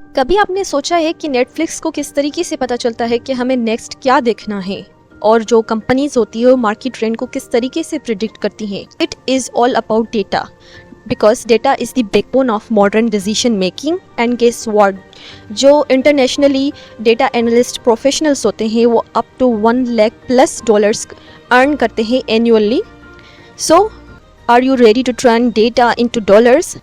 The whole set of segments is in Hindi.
कभी आपने सोचा है कि नेटफ्लिक्स को किस तरीके से पता चलता है कि हमें नेक्स्ट क्या देखना है, और जो कंपनीज होती है वो मार्केट ट्रेंड को किस तरीके से प्रिडिक्ट करती हैं? It is all about data, because data is the backbone of modern decision making. And guess what, जो इंटरनेशनली डेटा एनालिस्ट प्रोफेशनल्स होते हैं वो अप टू $1 लाख+ अर्न करते हैं annually. So are you ready to turn data into dollars?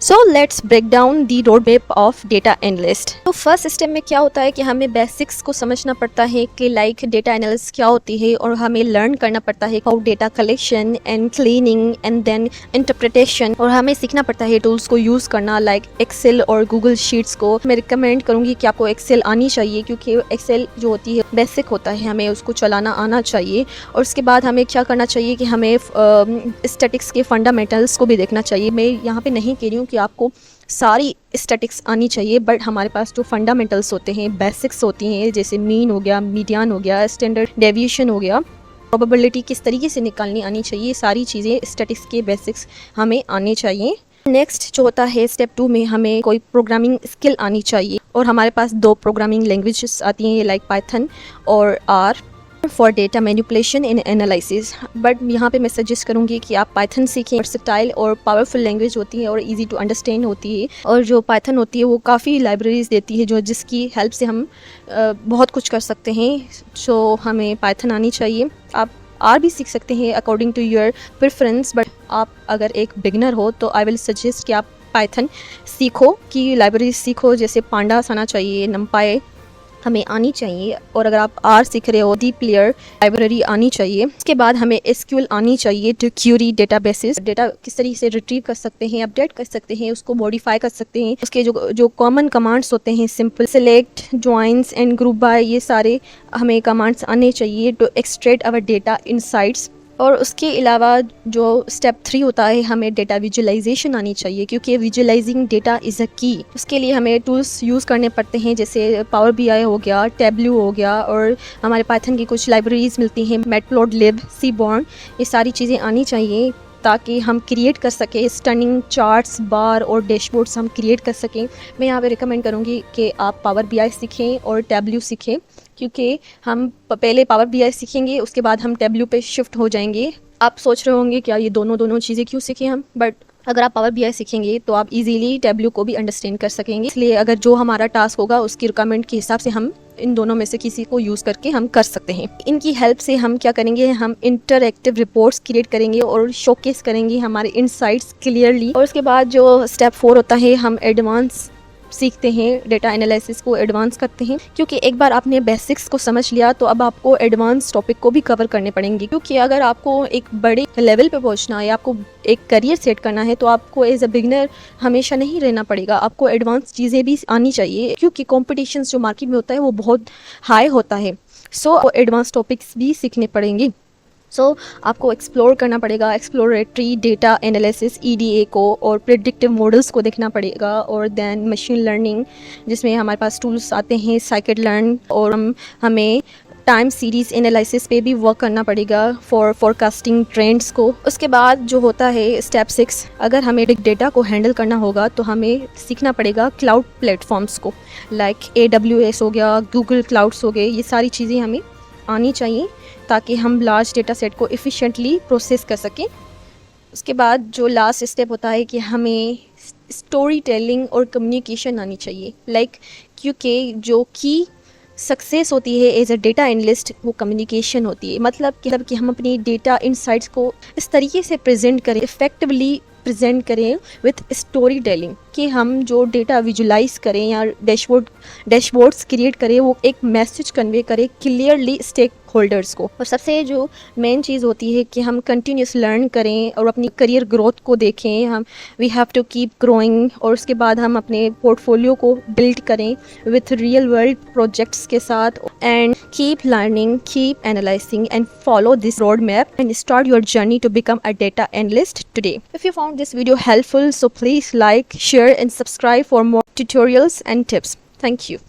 So let's break down the road map of data analyst. तो फर्स्ट स्टेप में क्या होता है कि हमें बेसिक्स को समझना पड़ता है कि लाइक डेटा एनालिस्ट क्या होती है, और हमें लर्न करना पड़ता है how data collection and cleaning and then interpretation, और हमें सीखना पड़ता है टूल्स को यूज़ करना लाइक एक्सेल और गूगल शीट्स को। मैं रिकमेंड करूँगी कि आपको एक्सेल आनी चाहिए, क्योंकि एक्सेल जो होती है बेसिक होता है, हमें उसको चलाना आना चाहिए। और उसके बाद हमें क्या करना चाहिए कि हमें स्टैटिक्स के फंडामेंटल्स को भी देखना चाहिए। मैं यहाँ पे नहीं कह रही हूँ कि आपको सारी स्टैटिक्स आनी चाहिए, बट हमारे पास जो फंडामेंटल्स होते हैं, बेसिक्स होती हैं, जैसे मीन हो गया, मीडियन हो गया, स्टैंडर्ड डेविएशन हो गया, प्रोबेबिलिटी किस तरीके से निकालनी आनी चाहिए, सारी चीज़ें स्टैटिक्स के बेसिक्स हमें आने चाहिए। नेक्स्ट जो होता है स्टेप 2 में हमें कोई प्रोग्रामिंग स्किल आनी चाहिए, और हमारे पास 2 प्रोग्रामिंग लैंग्वेजेस आती हैं लाइक पाइथन और R for data manipulation in analysis. But यहाँ पे मैं सजेस्ट करूँगी कि आप पाइथन सीखें। वर्सेटाइल और पावरफुल लैंग्वेज होती है और इजी टू अंडरस्टैंड होती है, और जो पाइथन होती है वो काफ़ी लाइब्रेरीज देती है जो जिसकी हेल्प से हम बहुत कुछ कर सकते हैं। सो हमें पाइथन आनी चाहिए। आप आर भी सीख सकते हैं according to your preference, but आप अगर एक बिगनर हो तो आई विल सजेस्ट कि आप पाइथन सीखो, कि लाइब्रेरी सीखो, जैसे पांडास आना चाहिए, नमपाई हमें आनी चाहिए। और अगर आप आर सीख रहे हो डी प्लेयर लाइब्रेरी आनी चाहिए। इसके बाद हमें एसक्यूएल आनी चाहिए टू क्यूरी डेटाबेसेस। डेटा किस तरीके से रिट्रीव कर सकते हैं, अपडेट कर सकते हैं, उसको मॉडिफाई कर सकते हैं। उसके जो कॉमन कमांड्स होते हैं, simple select, joins and group by, ये सारे हमें कमांड्स आने चाहिए to extract our data insights. और उसके अलावा जो स्टेप 3 होता है, हमें डेटा विजुअलाइजेशन आनी चाहिए, क्योंकि विजुअलाइजिंग डेटा इज़ अ की। उसके लिए हमें टूल्स यूज़ करने पड़ते हैं, जैसे पावर BI हो गया, टैब्ल्यू हो गया, और हमारे पाइथन की कुछ लाइब्रेरीज मिलती हैं, मैटप्लॉटलिब, सीबॉर्न, ये सारी चीज़ें आनी चाहिए ताकि हम क्रिएट कर सकें स्टनिंग चार्ट्स, बार और डैशबोर्ड्स हम क्रिएट कर सकें। मैं यहाँ पे रिकमेंड करूँगी कि आप पावर BI सीखें और टैब्ल्यू सीखें, क्योंकि हम पहले पावर BI सीखेंगे, उसके बाद हम टैब्ल्यू पे शिफ्ट हो जाएंगे। आप सोच रहे होंगे क्या ये दोनों चीज़ें क्यों सीखें हम, बट अगर आप पावर BI सीखेंगे तो आप इजीली टैब्ल्यू को भी अंडरस्टैंड कर सकेंगे। इसलिए अगर जो हमारा टास्क होगा उसकी रिक्वायरमेंट के हिसाब से हम इन दोनों में से किसी को यूज़ करके हम कर सकते हैं। इनकी हेल्प से हम क्या करेंगे, हम इंटरएक्टिव रिपोर्ट्स क्रिएट करेंगे और शोकेस करेंगे हमारे इनसाइट्स क्लियरली। और उसके बाद जो स्टेप 4 होता है, हम एडवांस सीखते हैं, डेटा एनालिसिस को एडवांस करते हैं, क्योंकि एक बार आपने बेसिक्स को समझ लिया तो अब आपको एडवांस टॉपिक को भी कवर करने पड़ेंगे। क्योंकि अगर आपको एक बड़े लेवल पे पहुंचना है, आपको एक करियर सेट करना है, तो आपको एज अ बिगनर हमेशा नहीं रहना पड़ेगा, आपको एडवांस चीज़ें भी आनी चाहिए, क्योंकि कॉम्पिटिशन जो मार्केट में होता है वो बहुत हाई होता है। सो एडवांस टॉपिक्स भी सीखने पड़ेंगे। आपको एक्सप्लोर करना पड़ेगा, एक्सप्लोरेटरी डेटा एनालिसिस EDA को, और प्रेडिक्टिव मॉडल्स को देखना पड़ेगा, और देन मशीन लर्निंग जिसमें हमारे पास टूल्स आते हैं साइकिट लर्न, और हमें टाइम सीरीज़ एनालिसिस पे भी वर्क करना पड़ेगा फॉर फोरकास्टिंग ट्रेंड्स को। उसके बाद जो होता है स्टेप 6, अगर हमें बिग डेटा को हैंडल करना होगा तो हमें सीखना पड़ेगा क्लाउड प्लेटफॉर्म्स को, लाइक AWS हो गया, गूगल क्लाउड्स हो गए, ये सारी चीज़ें हमें आनी चाहिए ताकि हम लार्ज डेटा सेट को एफिशिएंटली प्रोसेस कर सकें। उसके बाद जो लास्ट स्टेप होता है कि हमें स्टोरी टेलिंग और कम्युनिकेशन आनी चाहिए, लाइक क्योंकि जो की सक्सेस होती है एज अ डेटा एनालिस्ट वो कम्युनिकेशन होती है। मतलब कि हम अपनी डेटा इनसाइट्स को इस तरीके से प्रेजेंट करें, इफेक्टिवली प्रेजेंट करें विथ स्टोरी टेलिंग, कि हम जो डेटा विजुलाइज करें या डैशबोर्ड्स क्रिएट करें वो एक मैसेज कन्वे करें क्लियरली स्टेक होल्डर्स को। और सबसे जो मेन चीज़ होती है कि हम कंटिन्यूस लर्न करें और अपनी करियर ग्रोथ को देखें। हम we have to keep growing, और उसके बाद हम अपने पोर्टफोलियो को बिल्ड करें विथ रियल वर्ल्ड प्रोजेक्ट्स के साथ, and keep learning, keep analysing and follow this road map and start your journey to become a data analyst today. If you found this video helpful, so please like, share and subscribe for more tutorials and tips. Thank you.